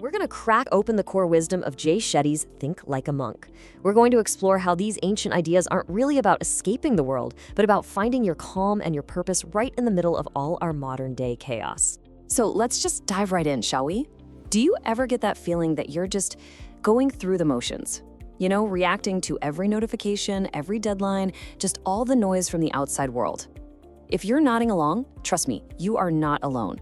we're going to crack open the core wisdom of Jay Shetty's Think Like a Monk. We're going to explore how these ancient ideas aren't really about escaping the world, but about finding your calm and your purpose right in the middle of all our modern-day chaos. So let's just dive right in, shall we? Do you ever get that feeling that you're just going through the motions? You know, reacting to every notification, every deadline, just all the noise from the outside world. If you're nodding along, trust me, you are not alone.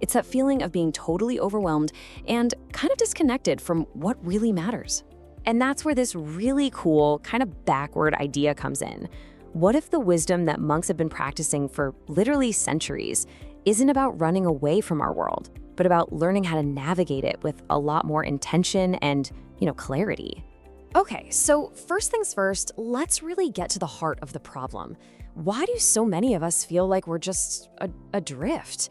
It's that feeling of being totally overwhelmed and kind of disconnected from what really matters. And that's where this really cool, kind of backward idea comes in. What if the wisdom that monks have been practicing for literally centuries isn't about running away from our world, but about learning how to navigate it with a lot more intention and, clarity? Okay, so first things first, let's really get to the heart of the problem. Why do so many of us feel like we're just adrift?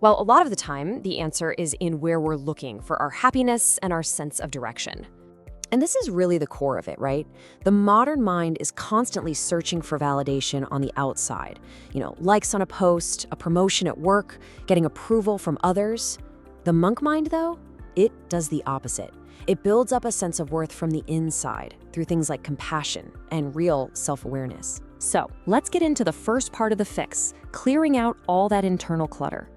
Well, a lot of the time, the answer is in where we're looking for our happiness and our sense of direction. And this is really the core of it, right? The modern mind is constantly searching for validation on the outside. Likes on a post, a promotion at work, getting approval from others. The monk mind, though, it does the opposite. It builds up a sense of worth from the inside through things like compassion and real self-awareness. So let's get into the first part of the fix, clearing out all that internal clutter.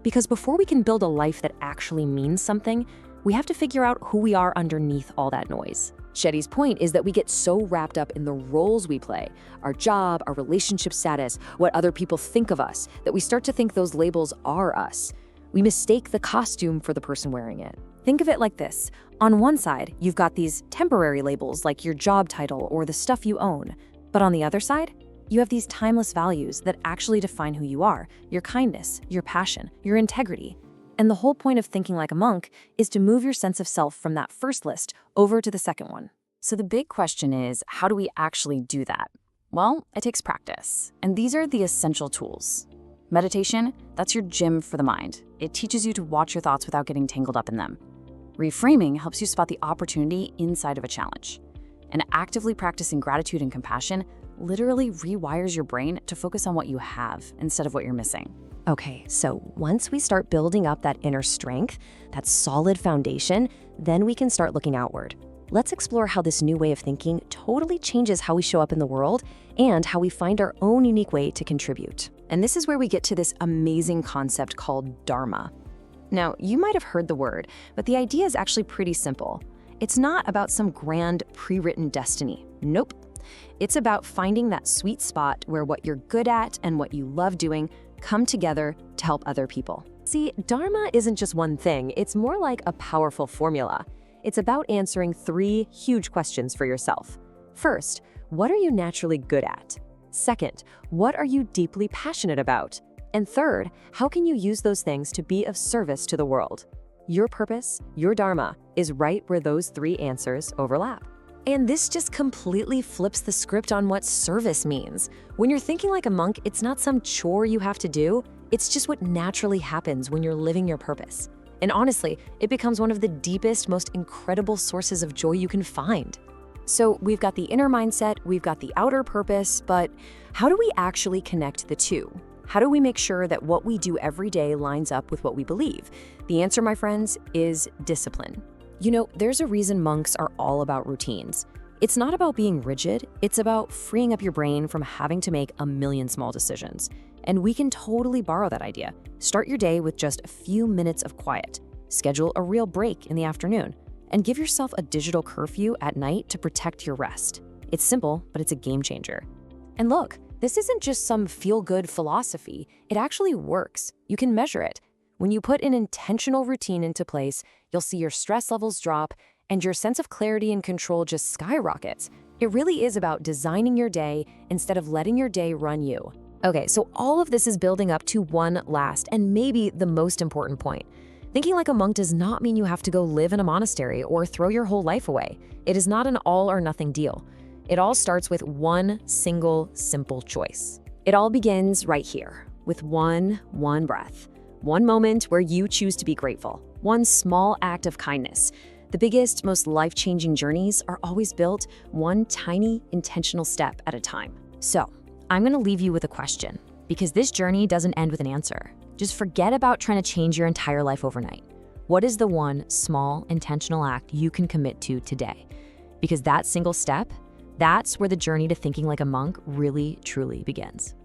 Because before we can build a life that actually means something, we have to figure out who we are underneath all that noise. Shetty's point is that we get so wrapped up in the roles we play, our job, our relationship status, what other people think of us, that we start to think those labels are us. We mistake the costume for the person wearing it. Think of it like this. On one side, you've got these temporary labels like your job title or the stuff you own. But on the other side, you have these timeless values that actually define who you are, your kindness, your passion, your integrity. And the whole point of thinking like a monk is to move your sense of self from that first list over to the second one. So the big question is, how do we actually do that? Well, it takes practice. And these are the essential tools. Meditation, that's your gym for the mind. It teaches you to watch your thoughts without getting tangled up in them. Reframing helps you spot the opportunity inside of a challenge. And actively practicing gratitude and compassion literally rewires your brain to focus on what you have instead of what you're missing. Okay, so once we start building up that inner strength, that solid foundation, then we can start looking outward. Let's explore how this new way of thinking totally changes how we show up in the world and how we find our own unique way to contribute. And this is where we get to this amazing concept called Dharma. Now, you might have heard the word, but the idea is actually pretty simple. It's not about some grand pre-written destiny. Nope. It's about finding that sweet spot where what you're good at and what you love doing come together to help other people. See, Dharma isn't just one thing, it's more like a powerful formula. It's about answering 3 huge questions for yourself. First, what are you naturally good at? Second, what are you deeply passionate about? And third, how can you use those things to be of service to the world? Your purpose, your Dharma, is right where those 3 answers overlap. And this just completely flips the script on what service means. When you're thinking like a monk, it's not some chore you have to do, it's just what naturally happens when you're living your purpose. And honestly, it becomes one of the deepest, most incredible sources of joy you can find. So we've got the inner mindset, we've got the outer purpose, but how do we actually connect the two? How do we make sure that what we do every day lines up with what we believe? The answer, my friends, is discipline. There's a reason monks are all about routines. It's not about being rigid, it's about freeing up your brain from having to make a million small decisions. And we can totally borrow that idea. Start your day with just a few minutes of quiet. Schedule a real break in the afternoon. And give yourself a digital curfew at night to protect your rest. It's simple, but it's a game changer. And look, this isn't just some feel-good philosophy. It actually works. You can measure it. When you put an intentional routine into place, you'll see your stress levels drop and your sense of clarity and control just skyrockets. It really is about designing your day instead of letting your day run you. Okay, so all of this is building up to one last and maybe the most important point. Thinking like a monk does not mean you have to go live in a monastery or throw your whole life away. It is not an all or nothing deal. It all starts with one single, simple choice. It all begins right here with one breath. One moment where you choose to be grateful. One small act of kindness. The biggest, most life-changing journeys are always built one tiny, intentional step at a time. So, I'm gonna leave you with a question, because this journey doesn't end with an answer. Just forget about trying to change your entire life overnight. What is the one small, intentional act you can commit to today? Because that single step, that's where the journey to thinking like a monk really, truly begins.